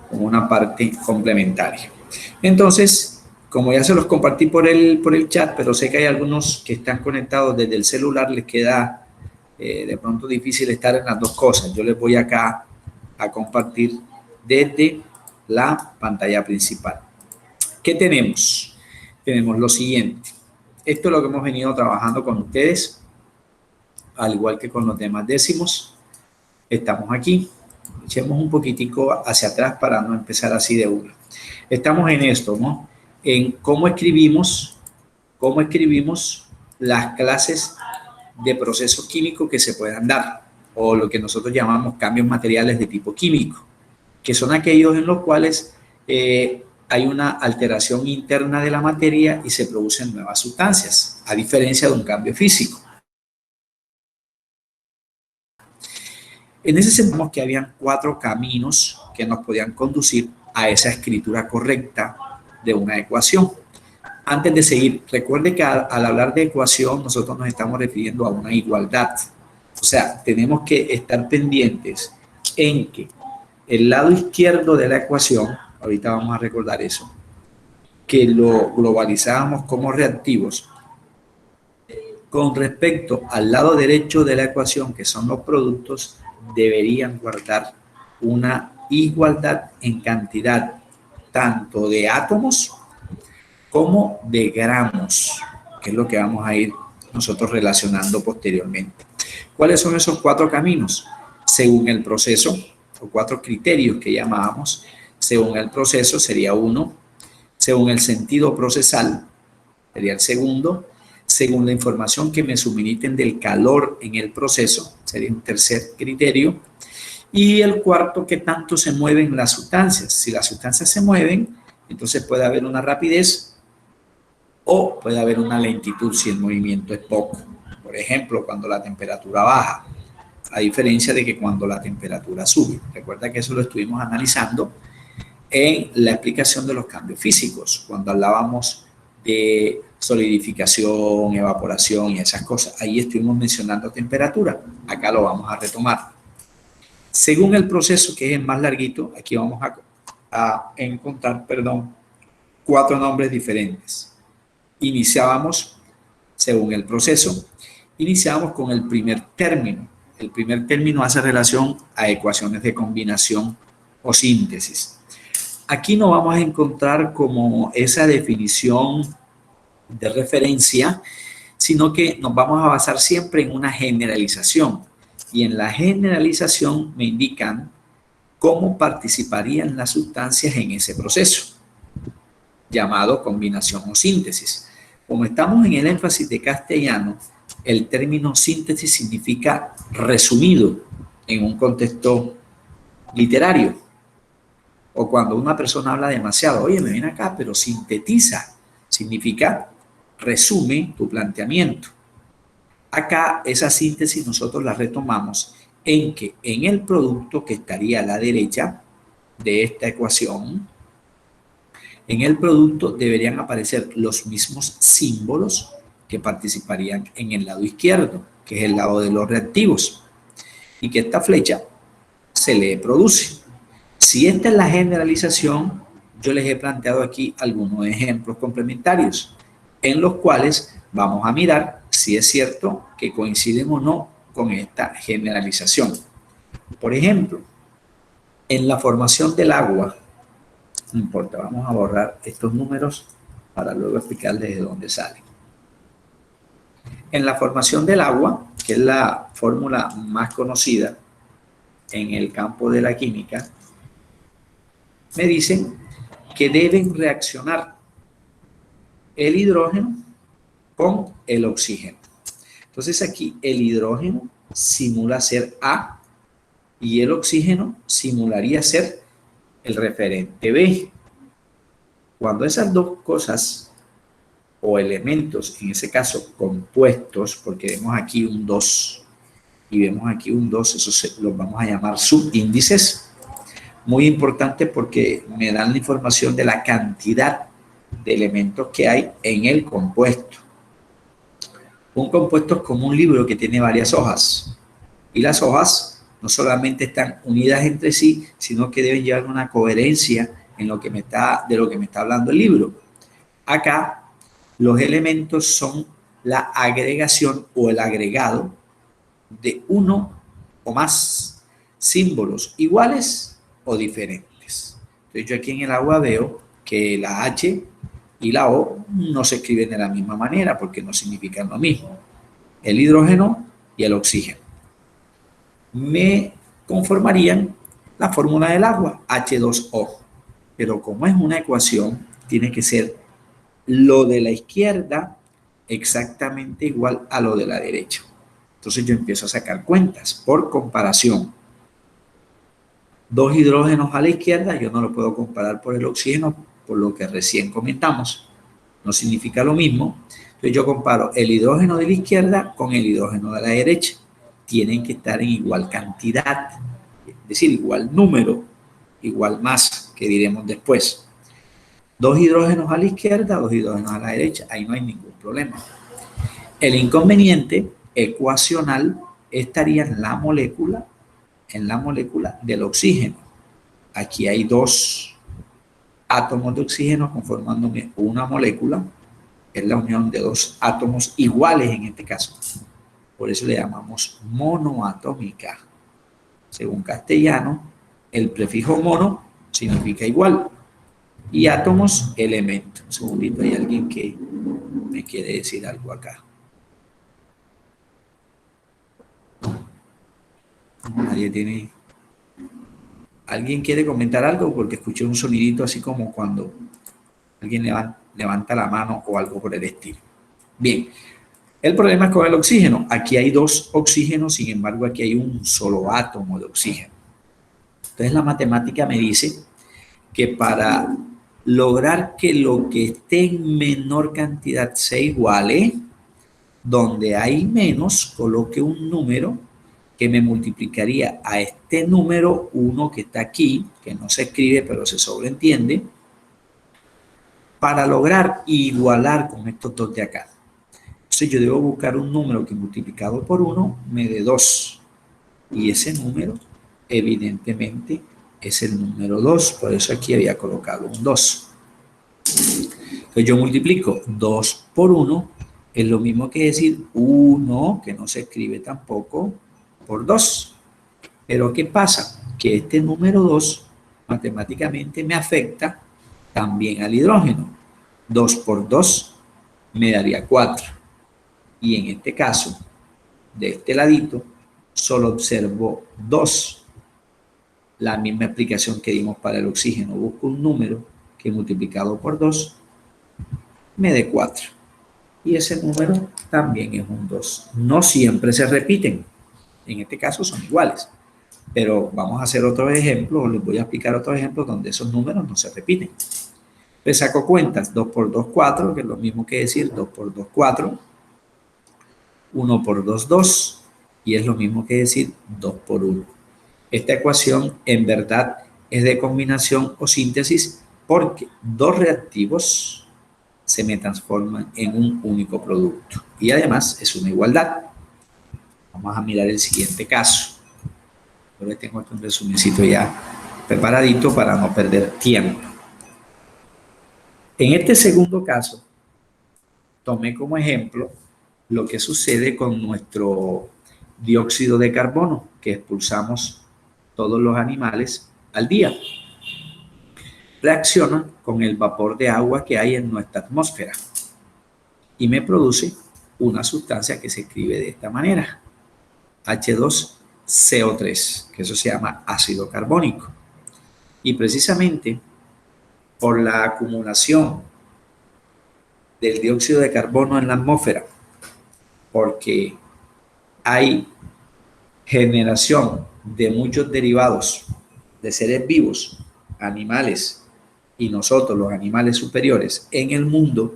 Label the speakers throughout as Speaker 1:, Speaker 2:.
Speaker 1: como una parte complementaria. Entonces, como ya se los compartí por el chat, pero sé que hay algunos que están conectados desde el celular, les queda de pronto difícil estar en las dos cosas. Yo les voy acá a compartir desde la pantalla principal. ¿Qué tenemos? Tenemos lo siguiente. Esto es lo que hemos venido trabajando con ustedes, al igual que con los demás décimos. Estamos aquí. Echemos un poquitico hacia atrás para no empezar así de una. Estamos en esto, ¿no? En cómo escribimos las clases de procesos químicos que se puedan dar, o lo que nosotros llamamos cambios materiales de tipo químico, que son aquellos en los cuales hay una alteración interna de la materia y se producen nuevas sustancias, a diferencia de un cambio físico. En ese sentido, vemos que habían 4 caminos que nos podían conducir a esa escritura correcta de una ecuación. Antes de seguir, recuerde que al hablar de ecuación, nosotros nos estamos refiriendo a una igualdad. O sea, tenemos que estar pendientes en que el lado izquierdo de la ecuación, ahorita vamos a recordar eso, que lo globalizábamos como reactivos, con respecto al lado derecho de la ecuación, que son los productos, deberían guardar una igualdad en cantidad tanto de átomos como de gramos, que es lo que vamos a ir nosotros relacionando posteriormente. ¿Cuáles son esos 4 caminos? Según el proceso, o 4 criterios que llamábamos. Según el proceso sería 1, según el sentido procesal sería el segundo, según la información que me suministren del calor en el proceso sería un tercer criterio, y el cuarto, que tanto se mueven las sustancias. Si las sustancias se mueven, entonces puede haber una rapidez o puede haber una lentitud si el movimiento es poco. Por ejemplo, cuando la temperatura baja, a diferencia de que cuando la temperatura sube. Recuerda que eso lo estuvimos analizando en la explicación de los cambios físicos, cuando hablábamos de solidificación, evaporación y esas cosas. Ahí estuvimos mencionando temperatura. Acá lo vamos a retomar. Según el proceso, que es el más larguito, aquí vamos a encontrar, 4 nombres diferentes. Iniciábamos, según el proceso, iniciábamos con el primer término. El primer término hace relación a ecuaciones de combinación o síntesis. Aquí no vamos a encontrar como esa definición de referencia, sino que nos vamos a basar siempre en una generalización. Y en la generalización me indican cómo participarían las sustancias en ese proceso, llamado combinación o síntesis. Como estamos en el énfasis de castellano, el término síntesis significa resumido en un contexto literario. O cuando una persona habla demasiado, oye, me viene acá, pero sintetiza, significa resume tu planteamiento. Acá esa síntesis nosotros la retomamos en que en el producto que estaría a la derecha de esta ecuación, en el producto deberían aparecer los mismos símbolos que participarían en el lado izquierdo, que es el lado de los reactivos, y que esta flecha se le produce. Si esta es la generalización, yo les he planteado aquí algunos ejemplos complementarios en los cuales vamos a mirar si es cierto que coinciden o no con esta generalización. Por ejemplo, en la formación del agua, no importa, vamos a borrar estos números para luego explicarles de dónde salen. En la formación del agua, que es la fórmula más conocida en el campo de la química, me dicen que deben reaccionar el hidrógeno con el oxígeno. Entonces aquí el hidrógeno simula ser A y el oxígeno simularía ser el referente B. Cuando esas dos cosas o elementos, en ese caso compuestos, porque vemos aquí un 2 y vemos aquí un 2, esos los vamos a llamar subíndices. Muy importante porque me dan la información de la cantidad de elementos que hay en el compuesto. Un compuesto es como un libro que tiene varias hojas y las hojas no solamente están unidas entre sí, sino que deben llevar una coherencia en lo que de lo que me está hablando el libro. Acá, los elementos son la agregación o el agregado de uno o más símbolos iguales o diferentes. Entonces yo aquí en el agua veo que la H y la O no se escriben de la misma manera porque no significan lo mismo. El hidrógeno y el oxígeno. Me conformarían la fórmula del agua, H2O. Pero como es una ecuación, tiene que ser lo de la izquierda exactamente igual a lo de la derecha. Entonces yo empiezo a sacar cuentas por comparación. Dos hidrógenos a la izquierda, yo no lo puedo comparar por el oxígeno, por lo que recién comentamos. No significa lo mismo. Entonces yo comparo el hidrógeno de la izquierda con el hidrógeno de la derecha. Tienen que estar en igual cantidad, es decir, igual número, igual masa, que diremos después. Dos hidrógenos a la izquierda, dos hidrógenos a la derecha, ahí no hay ningún problema. El inconveniente ecuacional estaría en la molécula del oxígeno. Aquí hay dos átomos de oxígeno conformando una molécula, es la unión de dos átomos iguales en este caso. Por eso le llamamos monoatómica. Según castellano, el prefijo mono significa igual y átomos, elemento. Un segundito, hay alguien que me quiere decir algo acá. Nadie tiene... ¿Alguien quiere comentar algo? Porque escuché un sonidito así como cuando alguien levanta la mano o algo por el estilo. Bien, el problema es con el oxígeno. Aquí hay dos oxígenos, sin embargo, aquí hay un solo átomo de oxígeno. Entonces la matemática me dice que para lograr que lo que esté en menor cantidad sea igual, donde hay menos, coloque un número que me multiplicaría a este número 1 que está aquí, que no se escribe pero se sobreentiende, para lograr igualar con estos dos de acá. Entonces yo debo buscar un número que multiplicado por 1 me dé 2. Y ese número, evidentemente, es el número 2. Por eso aquí había colocado un 2. Entonces yo multiplico 2 por 1, es lo mismo que decir 1, que no se escribe tampoco, por 2. Pero ¿qué pasa? Que este número 2 matemáticamente me afecta también al hidrógeno. 2 por 2 me daría 4. Y en este caso, de este ladito, solo observo 2. La misma explicación que dimos para el oxígeno. Busco un número que multiplicado por 2 me dé 4. Y ese número también es un 2. No siempre se repiten. En este caso son iguales. Pero vamos a hacer otro ejemplo, o les voy a explicar otro ejemplo donde esos números no se repiten. Pues saco cuentas, 2 por 2, 4, que es lo mismo que decir 2 por 2, 4. 1 por 2, 2. Y es lo mismo que decir 2 por 1. Esta ecuación en verdad es de combinación o síntesis porque dos reactivos se me transforman en un único producto. Y además es una igualdad. Vamos a mirar el siguiente caso. Yo tengo un resumencito ya preparadito para no perder tiempo. En este segundo caso, tomé como ejemplo lo que sucede con nuestro dióxido de carbono que expulsamos todos los animales al día. Reacciona con el vapor de agua que hay en nuestra atmósfera y me produce una sustancia que se escribe de esta manera, H2CO3, que eso se llama ácido carbónico. Y precisamente por la acumulación del dióxido de carbono en la atmósfera, porque hay generación de muchos derivados de seres vivos, animales y nosotros los animales superiores en el mundo,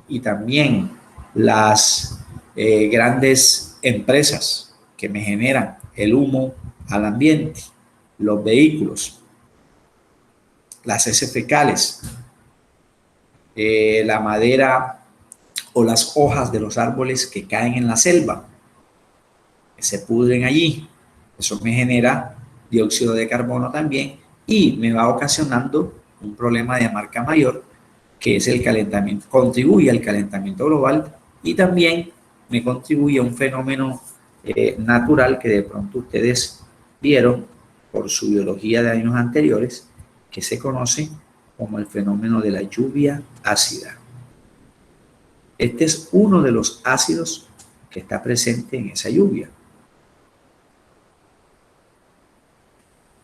Speaker 1: y también las grandes empresas que me generan el humo al ambiente, los vehículos, las heces fecales, la madera o las hojas de los árboles que caen en la selva, que se pudren allí, Eso me genera dióxido de carbono también y me va ocasionando un problema de marca mayor, que es el calentamiento, contribuye al calentamiento global y también me contribuye a un fenómeno natural que de pronto ustedes vieron por su biología de años anteriores, que se conoce como el fenómeno de la lluvia ácida. Este es uno de los ácidos que está presente en esa lluvia.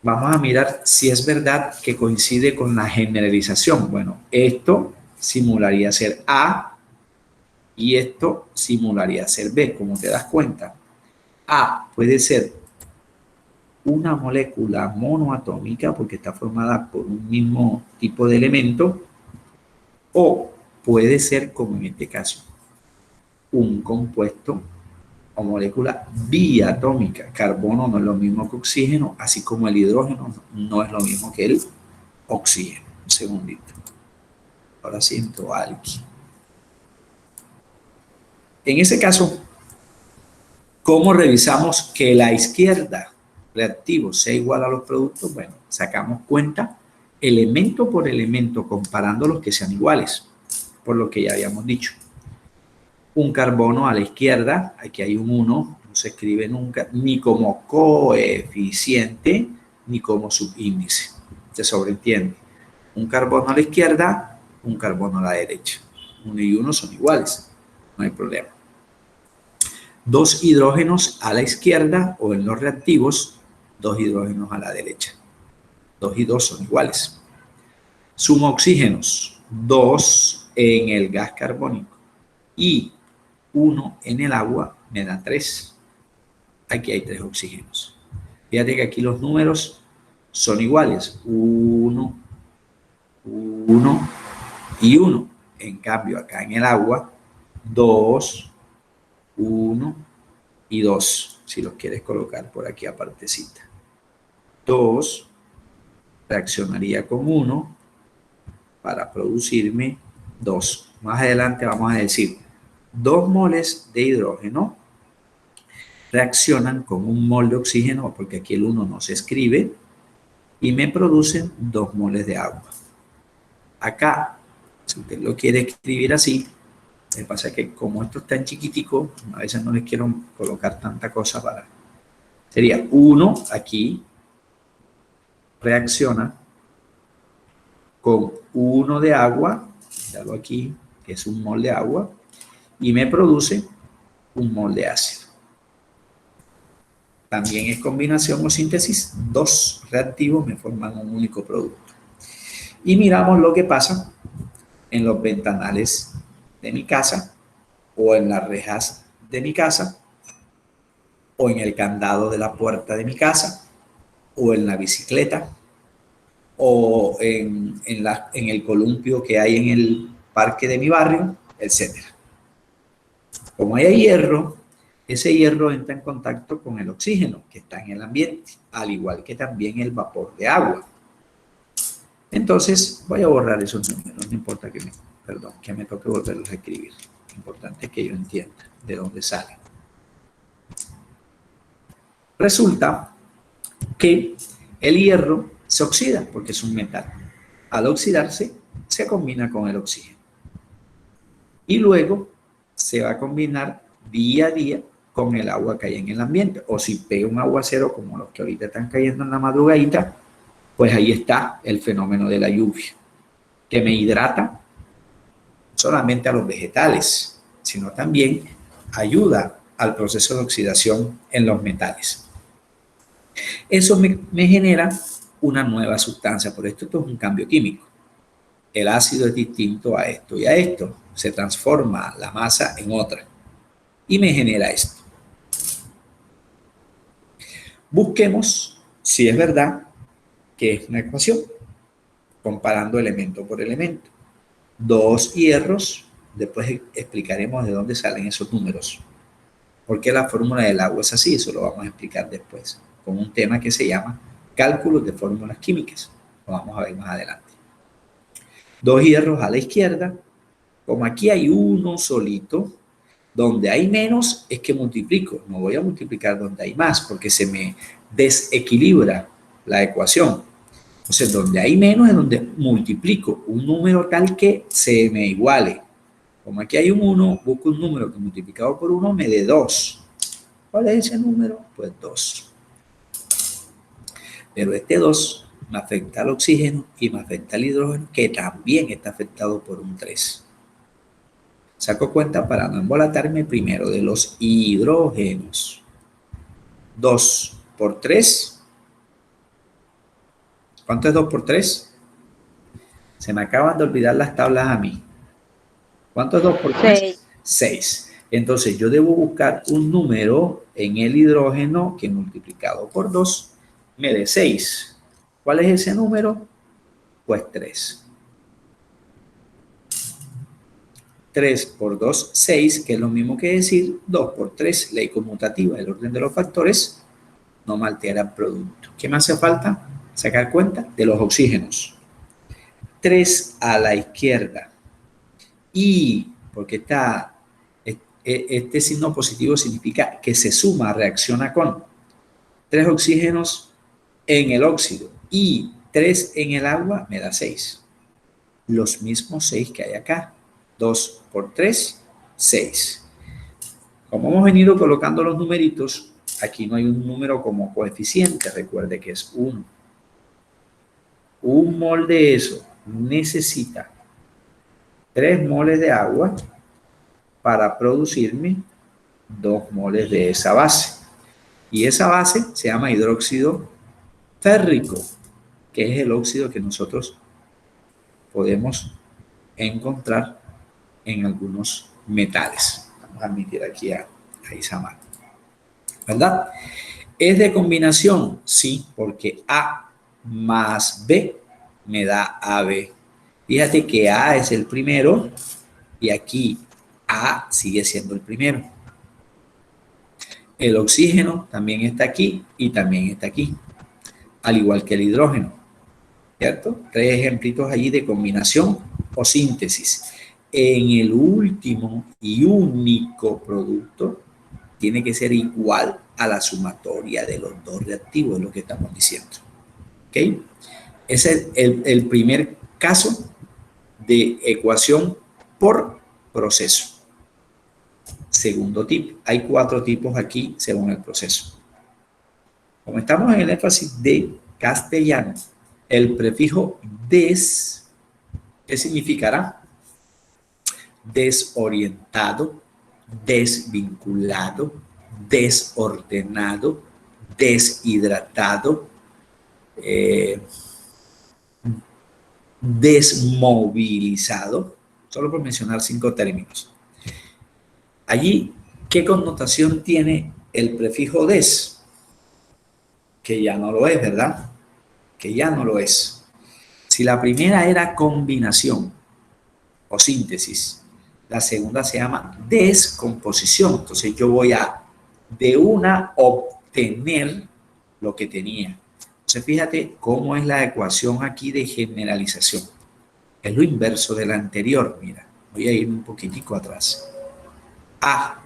Speaker 1: Vamos a mirar si es verdad que coincide con la generalización. Bueno, esto simularía ser A y esto simularía ser B. Como te das cuenta, A puede ser una molécula monoatómica porque está formada por un mismo tipo de elemento, o puede ser, como en este caso, un compuesto o molécula biatómica. Carbono no es lo mismo que oxígeno, así como el hidrógeno no es lo mismo que el oxígeno. Un segundito. Ahora siento algo. En ese caso, ¿cómo revisamos que la izquierda reactivo sea igual a los productos? Bueno, sacamos cuenta elemento por elemento comparando los que sean iguales, por lo que ya habíamos dicho. Un carbono a la izquierda, aquí hay un 1, no se escribe nunca, ni como coeficiente, ni como subíndice. Se sobreentiende. Un carbono a la izquierda, un carbono a la derecha. 1 y 1 son iguales, no hay problema. Dos hidrógenos a la izquierda o en los reactivos, dos hidrógenos a la derecha. 2 y 2 son iguales. Sumo oxígenos, 2 en el gas carbónico y 1 en el agua me da 3. Aquí hay 3 oxígenos. Fíjate que aquí los números son iguales. 1, 1 y 1. En cambio, acá en el agua, 2, 1 y 2. Si los quieres colocar por aquí apartecita. 2 reaccionaría con 1 para producirme 2. Más adelante vamos a decir 2 moles de hidrógeno reaccionan con 1 mol de oxígeno, porque aquí el 1 no se escribe, y me producen 2 moles de agua. Acá, si usted lo quiere escribir así, lo que pasa es que como esto es tan chiquitico, a veces no les quiero colocar tanta cosa para... Sería 1 aquí, reacciona con 1 de agua, dalo aquí, que es 1 mol de agua, y me produce 1 mol de ácido. También es combinación o síntesis, 2 reactivos me forman un único producto. Y miramos lo que pasa en los ventanales de mi casa, o en las rejas de mi casa, o en el candado de la puerta de mi casa, o en la bicicleta, o en el columpio que hay en el parque de mi barrio, etc. Como hay hierro, ese hierro entra en contacto con el oxígeno que está en el ambiente, al igual que también el vapor de agua. Entonces, voy a borrar esos números, no importa que me toque volverlos a escribir. Lo importante es que yo entienda de dónde salen. Resulta que el hierro se oxida porque es un metal. Al oxidarse, se combina con el oxígeno. Y luego se va a combinar día a día con el agua que hay en el ambiente. O si pega un aguacero como los que ahorita están cayendo en la madrugadita, pues ahí está el fenómeno de la lluvia, que me hidrata solamente a los vegetales, sino también ayuda al proceso de oxidación en los metales. Eso me genera una nueva sustancia, por esto es un cambio químico. El ácido es distinto a esto y a esto. Se transforma la masa en otra y me genera esto. Busquemos si es verdad que es una ecuación, comparando elemento por elemento. 2 hierros, después explicaremos de dónde salen esos números. Porque la fórmula del agua es así, eso lo vamos a explicar después, con un tema que se llama cálculos de fórmulas químicas. Lo vamos a ver más adelante. 2 hierros a la izquierda, como aquí hay uno solito, Donde hay menos es que multiplico. No voy a multiplicar donde hay más porque se me desequilibra la ecuación. Entonces, donde hay menos es donde multiplico un número tal que se me iguale. Como aquí hay un 1, busco un número que multiplicado por 1 me dé 2. ¿Cuál es ese número? Pues 2. Pero este 2 me afecta al oxígeno y me afecta al hidrógeno, que también está afectado por un 3. Saco cuenta para no embolatarme primero de los hidrógenos. 2 por 3. ¿Cuánto es 2 por 3? Se me acaban de olvidar las tablas a mí. ¿Cuánto es 2 por 3? 6. Entonces yo debo buscar un número en el hidrógeno que multiplicado por 2 me dé 6. ¿Cuál es ese número? Pues 3. 3 por 2, 6, que es lo mismo que decir 2 por 3, ley conmutativa, el orden de los factores no me altera el producto. ¿Qué me hace falta? Sacar cuenta de los oxígenos. 3 a la izquierda. Y, porque está, este signo positivo significa que se suma, reacciona con 3 oxígenos en el óxido y 3 en el agua me da 6. Los mismos 6 que hay acá. 2 por 3, 6. Como hemos venido colocando los numeritos, aquí no hay un número como coeficiente, recuerde que es 1. Un mol de eso necesita 3 moles de agua para producirme 2 moles de esa base. Y esa base se llama hidróxido férrico, que es el óxido que nosotros podemos encontrar en algunos metales. Vamos a admitir aquí a Isamar. ¿Verdad? ¿Es de combinación? Sí, porque A más B me da AB. Fíjate que A es el primero y aquí A sigue siendo el primero. El oxígeno también está aquí y también está aquí, al igual que el hidrógeno, ¿cierto? 3 ejemplitos allí de combinación o síntesis. En el último y único producto tiene que ser igual a la sumatoria de los dos reactivos, es lo que estamos diciendo. ¿Ok? Ese es el primer caso de ecuación por proceso. Segundo tipo. Hay 4 tipos aquí según el proceso. Como estamos en el énfasis de castellano, el prefijo des, ¿qué significará? Desorientado, desvinculado, desordenado, deshidratado, desmovilizado, solo por mencionar 5 términos. Allí, ¿qué connotación tiene el prefijo des? Que ya no lo es, ¿verdad? Que ya no lo es. Si la primera era combinación o síntesis, la segunda se llama descomposición. Entonces yo voy a de una obtener lo que tenía. Entonces fíjate cómo es la ecuación aquí de generalización. Es lo inverso de la anterior. Mira, voy a ir un poquitico atrás. A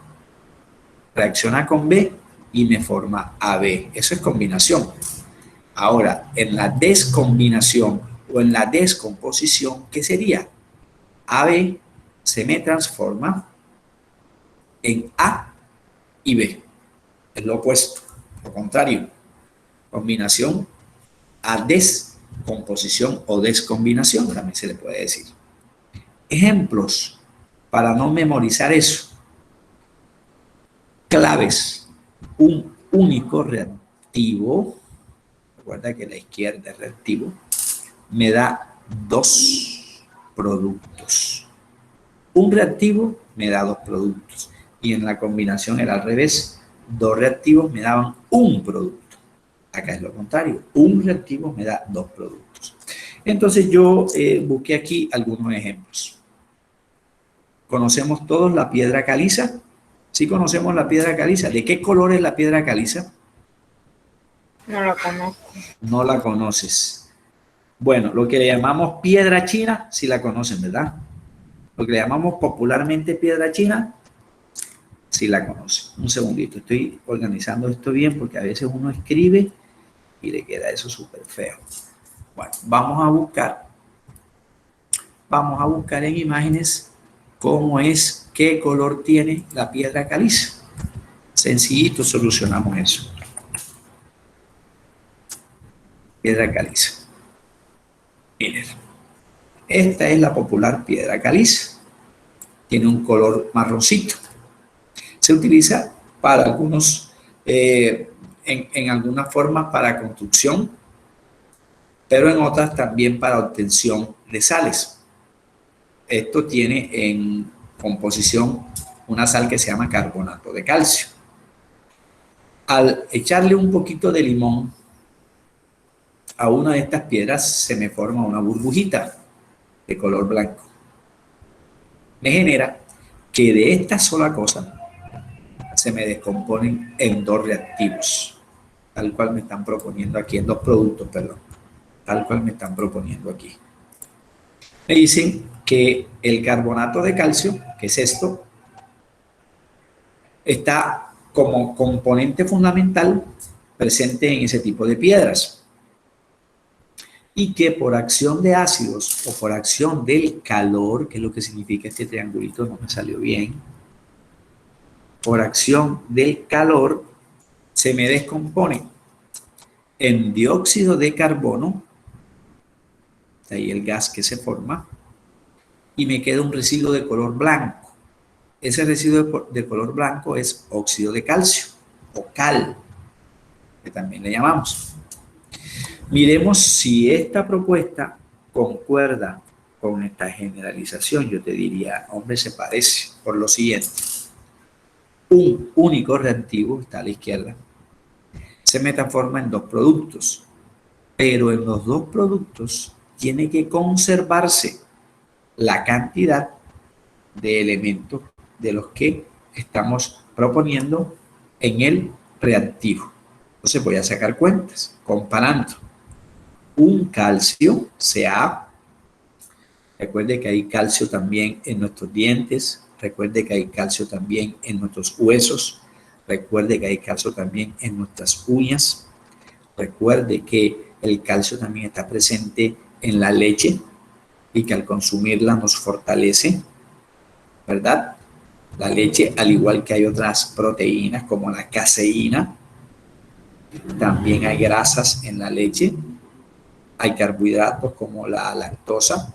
Speaker 1: reacciona con B y me forma AB. Eso es combinación. Ahora, en la descombinación o en la descomposición, ¿qué sería? AB se me transforma en A y B. Es lo opuesto, lo contrario. Combinación a descomposición o descombinación, también se le puede decir. Ejemplos para no memorizar eso. Claves. Un único reactivo, recuerda que la izquierda es reactivo, me da 2 productos. Un reactivo me da 2 productos. Y en la combinación era al revés. 2 reactivos me daban un producto. Acá es lo contrario. Un reactivo me da 2 productos. Entonces yo busqué aquí algunos ejemplos. ¿Conocemos todos la piedra caliza? ¿Sí conocemos la piedra caliza? ¿De qué color es la piedra caliza?
Speaker 2: No la conozco.
Speaker 1: No la conoces. Bueno, lo que le llamamos piedra china, sí la conocen, ¿verdad? Lo que le llamamos popularmente piedra china, si la conocen. Un segundito, estoy organizando esto bien porque a veces uno escribe y le queda eso súper feo. Bueno, vamos a buscar en imágenes cómo es, qué color tiene la piedra caliza. Sencillito, solucionamos eso. Piedra caliza. Miren, esta es la popular piedra caliza. Tiene un color marroncito. Se utiliza para algunos, en algunas formas para construcción, pero en otras también para obtención de sales. Esto tiene en composición una sal que se llama carbonato de calcio. Al echarle un poquito de limón a una de estas piedras se me forma una burbujita de color blanco. Me genera que de esta sola cosa se me descomponen en dos reactivos, tal cual me están proponiendo aquí, en dos productos, perdón, tal cual me están proponiendo aquí. Me dicen que el carbonato de calcio, que es esto, está como componente fundamental presente en ese tipo de piedras y que por acción de ácidos o por acción del calor, que es lo que significa este triangulito, no me salió bien, por acción del calor se me descompone en dióxido de carbono, de ahí el gas que se forma, y me queda un residuo de color blanco. Ese residuo de color blanco es óxido de calcio o cal, que también le llamamos. Miremos si esta propuesta concuerda con esta generalización. Yo te diría, hombre, se parece por lo siguiente. Un único reactivo está a la izquierda. Se me transforma en dos productos, pero en los dos productos tiene que conservarse la cantidad de elementos de los que estamos proponiendo en el reactivo. Entonces voy a sacar cuentas comparando un calcio Ca. Recuerde que hay calcio también en nuestros dientes, recuerde que hay calcio también en nuestros huesos, recuerde que hay calcio también en nuestras uñas, recuerde que el calcio también está presente en la leche y que al consumirla nos fortalece, ¿verdad? La leche, al igual que hay otras proteínas como la caseína, también hay grasas en la leche, hay carbohidratos como la lactosa.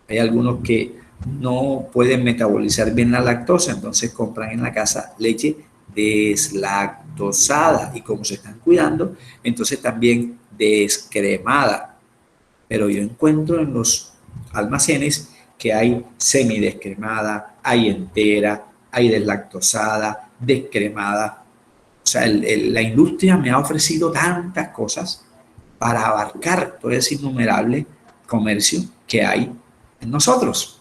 Speaker 1: Hay algunos que no pueden metabolizar bien la lactosa, entonces compran en la casa leche deslactosada y como se están cuidando, entonces también descremada. Pero yo encuentro en los almacenes que hay semidescremada, hay entera, hay deslactosada, descremada. O sea, la industria me ha ofrecido tantas cosas para abarcar todo ese innumerable comercio que hay en nosotros.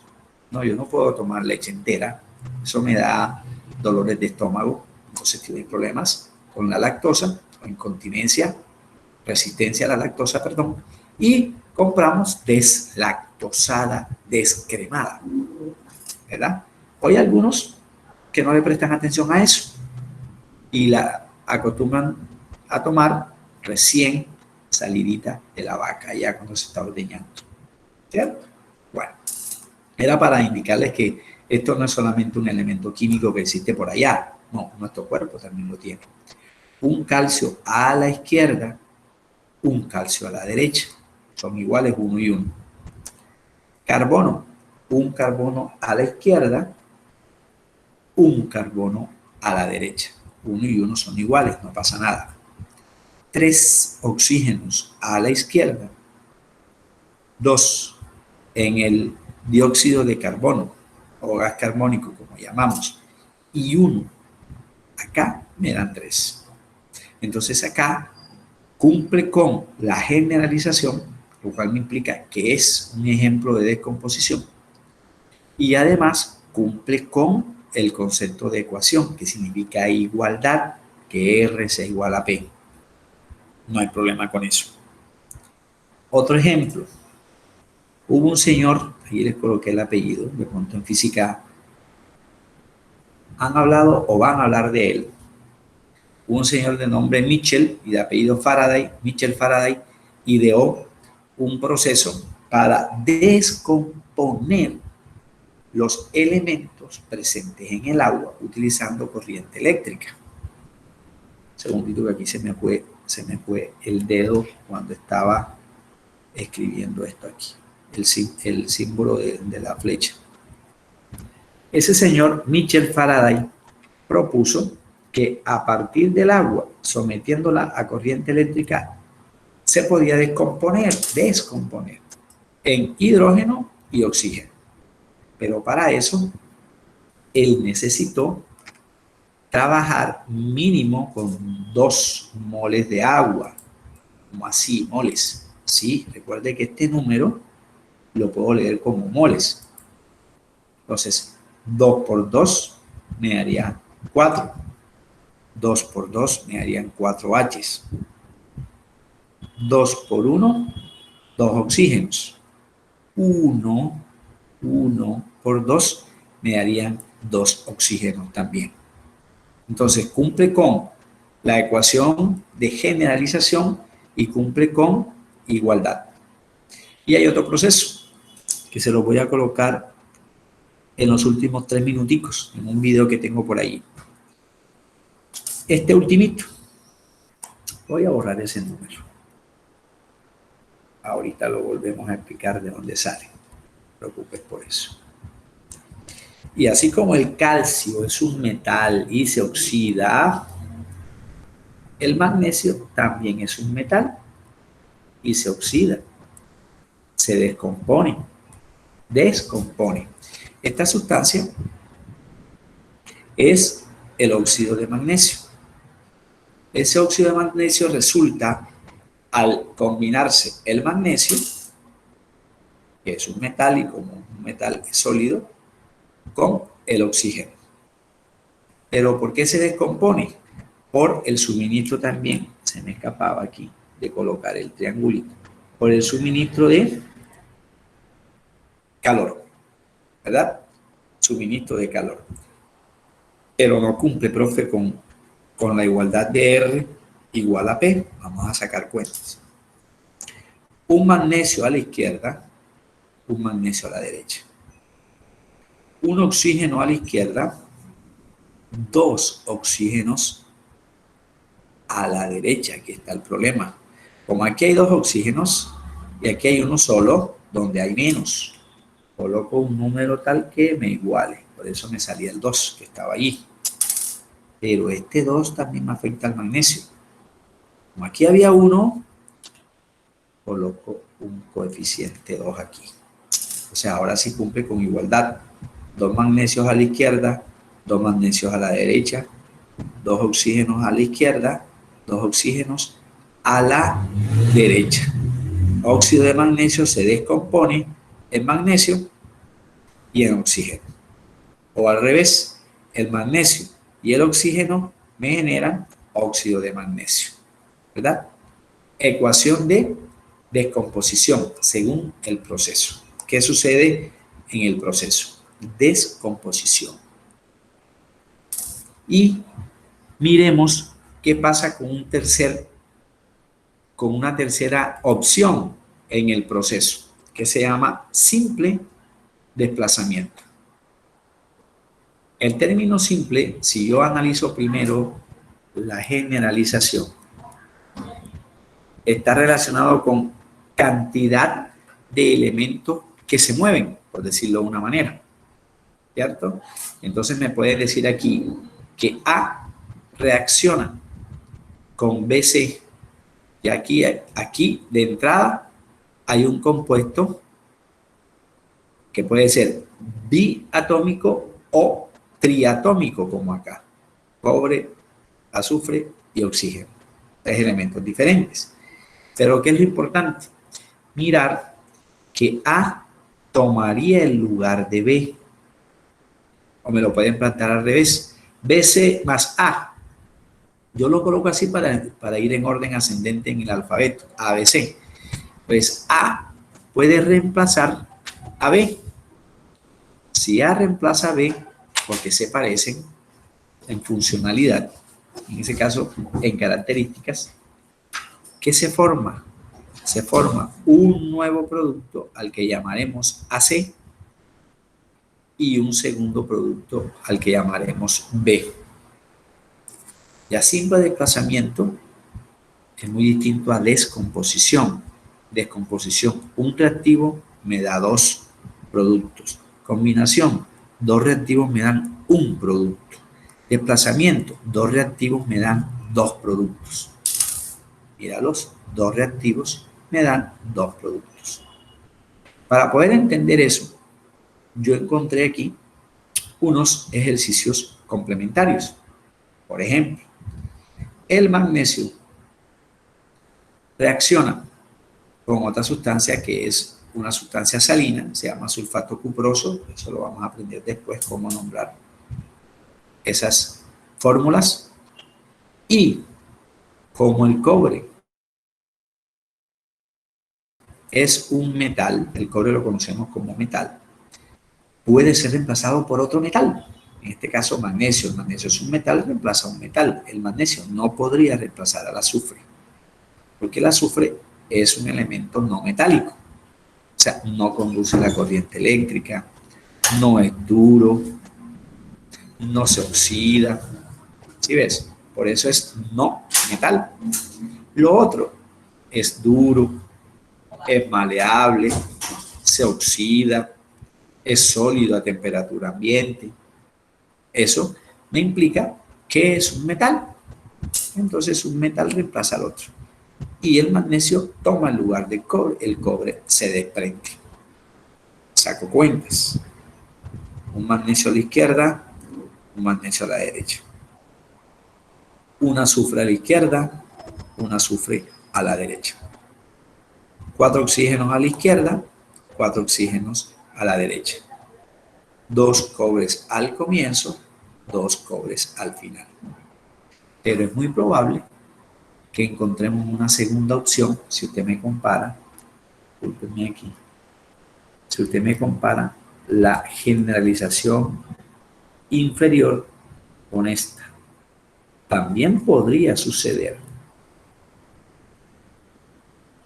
Speaker 1: No, yo no puedo tomar leche entera, eso me da dolores de estómago, entonces tiene problemas con la lactosa, o incontinencia, resistencia a la lactosa, perdón, y compramos deslactosada, descremada, ¿verdad? Hoy hay algunos que no le prestan atención a eso y la acostumbran a tomar recién salidita de la vaca, ya cuando se está ordeñando, ¿cierto? Bueno, era para indicarles que esto no es solamente un elemento químico que existe por allá, no, nuestro cuerpo también lo tiene. Un calcio a la izquierda, un calcio a la derecha, son iguales uno y uno. Carbono, un carbono a la izquierda, un carbono a la derecha. Uno y uno son iguales, no pasa nada. 3 oxígenos a la izquierda, 2 en el dióxido de carbono o gas carbónico, como llamamos, y 1 acá me dan 3. Entonces acá cumple con la generalización, lo cual me implica que es un ejemplo de descomposición, y además cumple con el concepto de ecuación, que significa igualdad, que R sea igual a P. No hay problema con eso. Otro ejemplo. Hubo un señor, ahí les coloqué el apellido, de pronto en física han hablado o van a hablar de él. Un señor de nombre Mitchell y de apellido Faraday, Mitchell Faraday, ideó un proceso para descomponer los elementos presentes en el agua utilizando corriente eléctrica. Segundito que aquí se me fue el dedo cuando estaba escribiendo esto aquí, el símbolo de la flecha. Ese señor Mitchell Faraday propuso que a partir del agua, sometiéndola a corriente eléctrica, se podía descomponer en hidrógeno y oxígeno. Pero para eso, él necesitó trabajar mínimo con 2 moles de agua. ¿Cómo así, moles? Sí, recuerde que este número lo puedo leer como moles. Entonces, 2 por 2 me daría 4. 2 por 2 me darían 4 H's. 2 por 1, 2 oxígenos. 1 por 2 me darían 2 oxígenos también. Entonces, cumple con la ecuación de generalización y cumple con igualdad. Y hay otro proceso que se lo voy a colocar en los últimos 3 minuticos, en un video que tengo por ahí. Este ultimito, voy a borrar ese número. Ahorita lo volvemos a explicar de dónde sale. No te preocupes por eso. Y así como el calcio es un metal y se oxida, el magnesio también es un metal y se oxida, se descompone. Esta sustancia es el óxido de magnesio. Ese óxido de magnesio resulta al combinarse el magnesio, que es un metal y como un metal sólido, con el oxígeno. ¿Pero por qué se descompone? Por el suministro también, se me escapaba aquí de colocar el triangulito, por el suministro de calor, ¿verdad? Suministro de calor. Pero no cumple, profe, con la igualdad de R igual a P. Vamos a sacar cuentas. Un magnesio a la izquierda, un magnesio a la derecha. Un oxígeno a la izquierda, 2 oxígenos a la derecha. Aquí está el problema. Como aquí hay 2 oxígenos y aquí hay uno solo, donde hay menos, coloco un número tal que me iguale. Por eso me salía el 2 que estaba allí. Pero este 2 también me afecta al magnesio. Como aquí había 1, coloco un coeficiente 2 aquí. O sea, ahora sí cumple con igualdad. 2 magnesios a la izquierda, 2 magnesios a la derecha, 2 oxígenos a la izquierda, 2 oxígenos a la derecha. Óxido de magnesio se descompone en magnesio y en oxígeno. O al revés, el magnesio y el oxígeno me generan óxido de magnesio, ¿verdad? Ecuación de descomposición según el proceso. ¿Qué sucede en el proceso? Descomposición. Y miremos qué pasa con una tercera opción en el proceso, que se llama simple desplazamiento. El término simple, si yo analizo primero la generalización, está relacionado con cantidad de elementos que se mueven, por decirlo de una manera, ¿cierto? Entonces me puede decir aquí que A reacciona con BC y aquí de entrada hay un compuesto que puede ser biatómico o triatómico, como acá: cobre, azufre y oxígeno. 3 elementos diferentes. Pero ¿qué es lo importante? Mirar que A tomaría el lugar de B. O me lo pueden plantear al revés. BC más A. Yo lo coloco así para ir en orden ascendente en el alfabeto. ABC. Pues A puede reemplazar a B. Si A reemplaza a B, porque se parecen, en funcionalidad, en ese caso en características, ¿qué se forma? Se forma un nuevo producto al que llamaremos AC y un segundo producto al que llamaremos B. Ya simple desplazamiento es muy distinto a descomposición. Descomposición, un reactivo me da dos productos. Combinación, dos reactivos me dan un producto. Desplazamiento, dos reactivos me dan dos productos. Míralos, dos reactivos me dan dos productos. Para poder entender eso, yo encontré aquí unos ejercicios complementarios. Por ejemplo, el magnesio reacciona con otra sustancia que es una sustancia salina, se llama sulfato cuproso, eso lo vamos a aprender después cómo nombrar esas fórmulas. Y como el cobre es un metal, el cobre lo conocemos como metal, puede ser reemplazado por otro metal. En este caso, magnesio. El magnesio es un metal, reemplaza un metal. El magnesio no podría reemplazar al azufre, porque el azufre es un elemento no metálico. O sea, no conduce la corriente eléctrica, no es duro, no se oxida. ¿Sí ves? Por eso es no metal. Lo otro es duro, es maleable, se oxida, es sólido a temperatura ambiente. Eso me implica que es un metal. Entonces un metal reemplaza al otro. Y el magnesio toma el lugar del cobre. El cobre se desprende. Saco cuentas. Un magnesio a la izquierda, un magnesio a la derecha. Un azufre a la izquierda, un azufre a la derecha. 4 oxígenos a la izquierda, 4 oxígenos a la derecha. 2 cobres al comienzo, 2 cobres al final. Pero es muy probable que encontremos una segunda opción si usted me compara, discúlpenme aquí, si usted me compara la generalización inferior con esta. También podría suceder,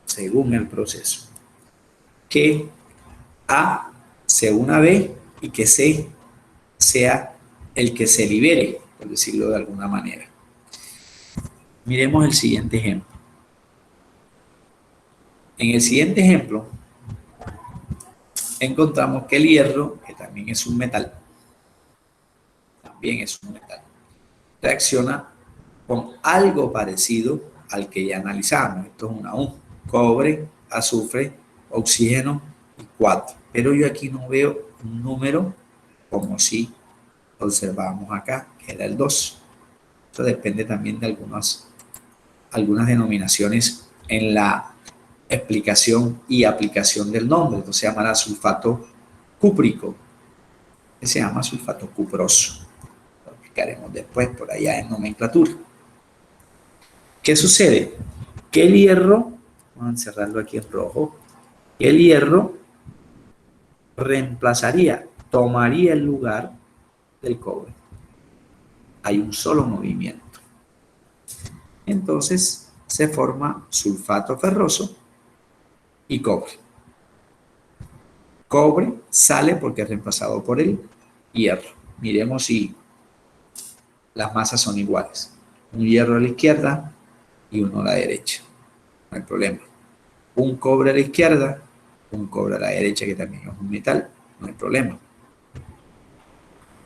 Speaker 1: según el proceso, que A sea una B y que C sea el que se libere, por decirlo de alguna manera. Miremos el siguiente ejemplo. En el siguiente ejemplo, encontramos que el hierro, que también es un metal, reacciona con algo parecido al que ya analizamos. Esto es una U. Cobre, azufre, oxígeno y 4. Pero yo aquí no veo un número como si observamos acá, que era el 2. Esto depende también de algunas denominaciones en la explicación y aplicación del nombre. Esto se llamará sulfato cúprico, que se llama sulfato cuproso. Lo explicaremos después por allá en nomenclatura. ¿Qué sucede? Que el hierro, vamos a encerrarlo aquí en rojo, el hierro reemplazaría, tomaría el lugar del cobre. Hay un solo movimiento. Entonces se forma sulfato ferroso y cobre. Cobre sale porque es reemplazado por el hierro. Miremos si las masas son iguales. Un hierro a la izquierda y uno a la derecha. No hay problema. Un cobre a la izquierda, un cobre a la derecha, que también es un metal. No hay problema.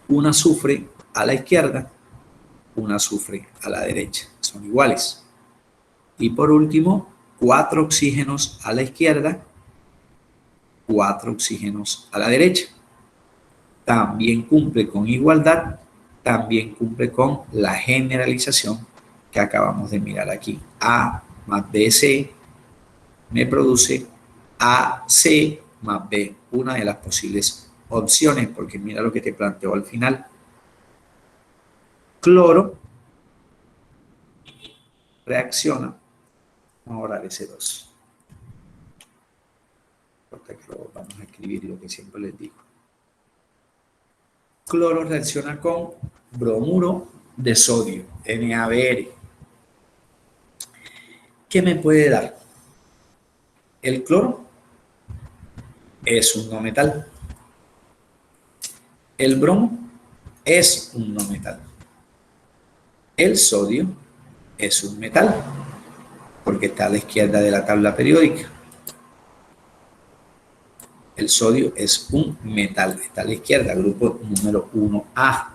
Speaker 1: Un azufre a la izquierda, un azufre a la derecha. Son iguales. Y por último, 4 oxígenos a la izquierda, 4 oxígenos a la derecha. También cumple con igualdad, también cumple con la generalización que acabamos de mirar aquí. A más BC me produce AC más B, una de las posibles opciones, porque mira lo que te planteo al final. Cloro reacciona, vamos a borrar ese 2. Vamos a escribir lo que siempre les digo. Cloro reacciona con bromuro de sodio, NaBr. ¿Qué me puede dar? El cloro es un no metal. El bromo es un no metal. El sodio es un metal, porque está a la izquierda de la tabla periódica. El sodio es un metal, está a la izquierda, grupo número 1A.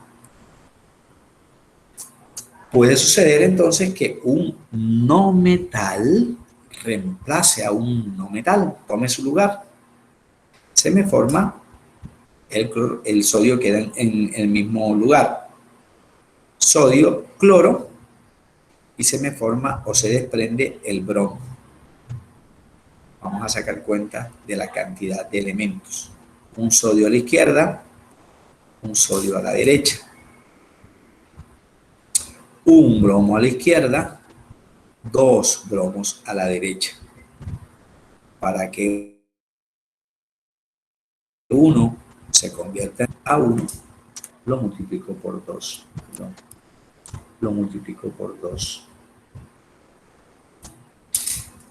Speaker 1: Puede suceder entonces que un no metal reemplace a un no metal, tome su lugar. Se me forma el sodio, queda en el mismo lugar. Sodio, cloro, y se me forma o se desprende el bromo. Vamos a sacar cuenta de la cantidad de elementos. Un sodio a la izquierda, un sodio a la derecha. Un bromo a la izquierda, dos bromos a la derecha. Para que uno se convierta a 1, lo multiplico por 2. Lo multiplico por 2.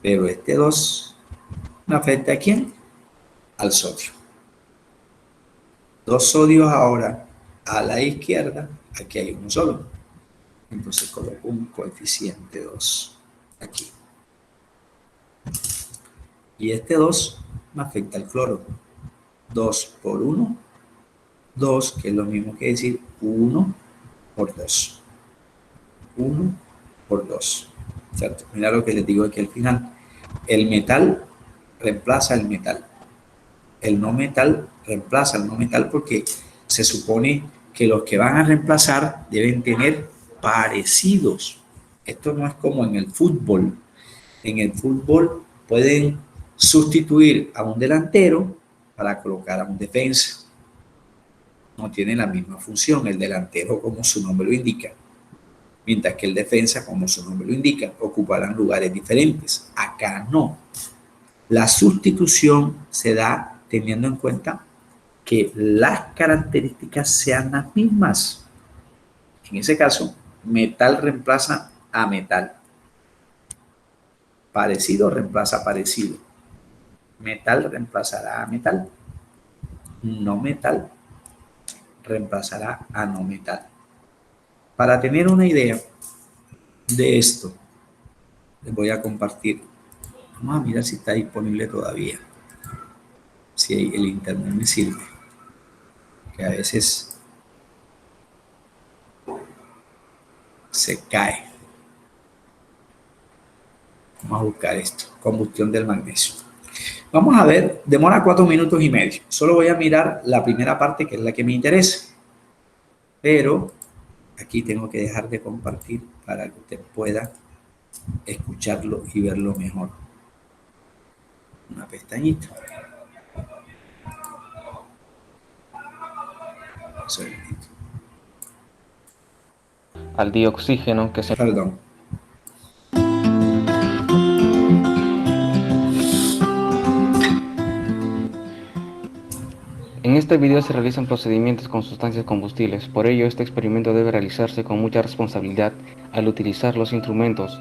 Speaker 1: Pero este 2 me afecta a ¿quién? Al sodio. Dos sodios ahora a la izquierda, aquí hay uno solo. Entonces coloco un coeficiente 2 aquí. Y este 2 me afecta al cloro. 2 por 1, 2, que es lo mismo que decir 1 por 2. 1 por 2. ¿Cierto? Mira lo que les digo aquí al final. El metal reemplaza el metal. El no metal reemplaza el no metal porque se supone que los que van a reemplazar deben tener parecidos. Esto no es como en el fútbol. En el fútbol pueden sustituir a un delantero para colocar a un defensa. No tiene la misma función el delantero, como su nombre lo indica, mientras que el defensa, como su nombre lo indica, ocuparán lugares diferentes. Acá no. La sustitución se da teniendo en cuenta que las características sean las mismas. En ese caso, metal reemplaza a metal. Parecido reemplaza parecido. Metal reemplazará a metal. No metal reemplazará a no metal. Para tener una idea de esto, les voy a compartir. Vamos a mirar si está disponible todavía. Si el internet me sirve. Que a veces se cae. Vamos a buscar esto. Combustión del magnesio. Vamos a ver, demora 4 minutos y medio. Solo voy a mirar la primera parte, que es la que me interesa. Pero aquí tengo que dejar de compartir para que usted pueda escucharlo y verlo mejor. Una pestañita.
Speaker 3: Al dioxígeno que se...
Speaker 1: Perdón.
Speaker 3: En este video se realizan procedimientos con sustancias combustibles, por ello este experimento debe realizarse con mucha responsabilidad al utilizar los instrumentos,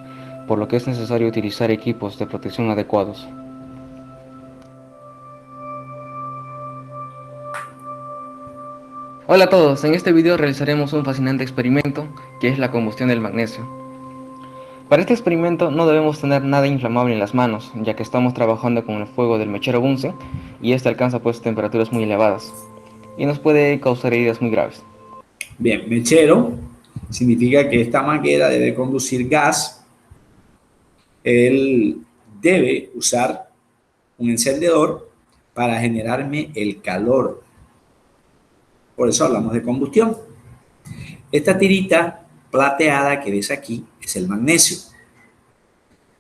Speaker 3: por lo que es necesario utilizar equipos de protección adecuados. Hola a todos, en este video realizaremos un fascinante experimento que es la combustión del magnesio. Para este experimento no debemos tener nada inflamable en las manos, ya que estamos trabajando con el fuego del mechero Bunsen y este alcanza pues temperaturas muy elevadas y nos puede causar heridas muy graves.
Speaker 1: Bien, mechero significa que esta manguera debe conducir gas. Él debe usar un encendedor para generarme el calor. Por eso hablamos de combustión. Esta tirita plateada que ves aquí es el magnesio.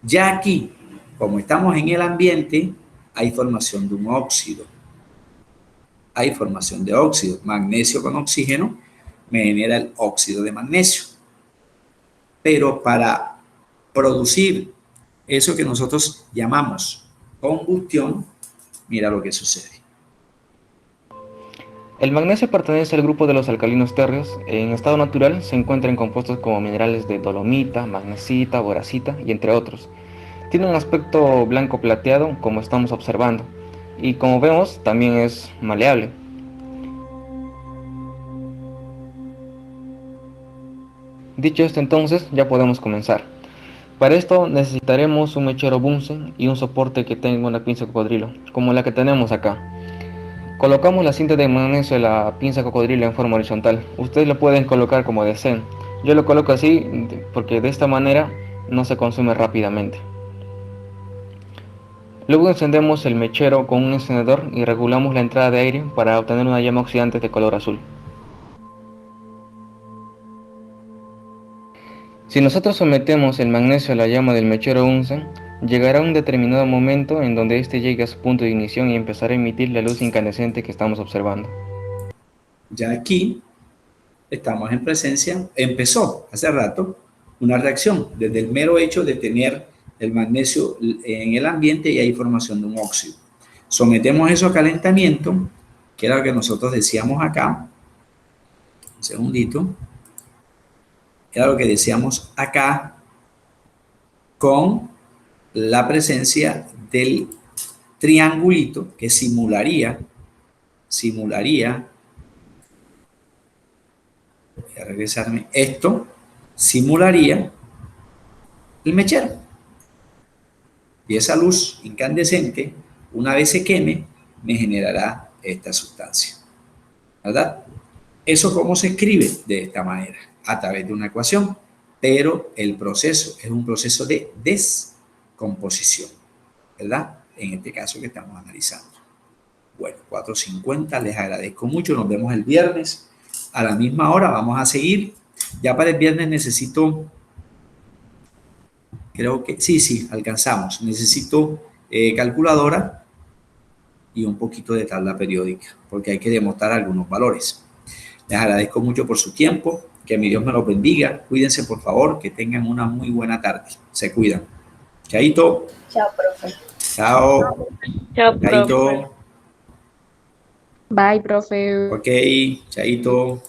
Speaker 1: Ya aquí, como estamos en el ambiente, hay formación de un óxido. Hay formación de óxido. Magnesio con oxígeno me genera el óxido de magnesio. Pero para producir eso que nosotros llamamos combustión, mira lo que sucede.
Speaker 3: El magnesio pertenece al grupo de los alcalinos térreos. En estado natural se encuentra en compuestos como minerales de dolomita, magnesita, boracita y entre otros. Tiene un aspecto blanco plateado como estamos observando y como vemos también es maleable. Dicho esto entonces ya podemos comenzar. Para esto necesitaremos un mechero Bunsen y un soporte que tenga una pinza cocodrilo, como la que tenemos acá. Colocamos la cinta de magnesio de la pinza cocodrilo en forma horizontal. Ustedes lo pueden colocar como deseen. Yo lo coloco así porque de esta manera no se consume rápidamente. Luego encendemos el mechero con un encendedor y regulamos la entrada de aire para obtener una llama oxidante de color azul. Si nosotros sometemos el magnesio a la llama del mechero Bunsen, llegará un determinado momento en donde éste llegue a su punto de ignición y empezará a emitir la luz incandescente que estamos observando.
Speaker 1: Ya aquí estamos en presencia, empezó hace rato una reacción desde el mero hecho de tener el magnesio en el ambiente y hay formación de un óxido. Sometemos eso a calentamiento, que era lo que nosotros decíamos acá. Un segundito. Era lo que decíamos acá con la presencia del triangulito que simularía, voy a regresarme, esto simularía el mechero. Y esa luz incandescente, una vez se queme, me generará esta sustancia. ¿Verdad? ¿Eso cómo se escribe? De esta manera, a través de una ecuación, pero el proceso es un proceso de descomposición, ¿verdad? En este caso que estamos analizando. Bueno, 4:50, les agradezco mucho, nos vemos el viernes a la misma hora, vamos a seguir. Ya para el viernes necesito, creo que, sí, alcanzamos, necesito calculadora y un poquito de tabla periódica, porque hay que demostrar algunos valores. Les agradezco mucho por su tiempo, que mi Dios me los bendiga, cuídense por favor, que tengan una muy buena tarde, se cuidan. Chaito.
Speaker 2: Chao, profe.
Speaker 1: Chao.
Speaker 2: Chao, profe.
Speaker 1: Chaito.
Speaker 4: Bye, profe.
Speaker 1: Ok, chaito.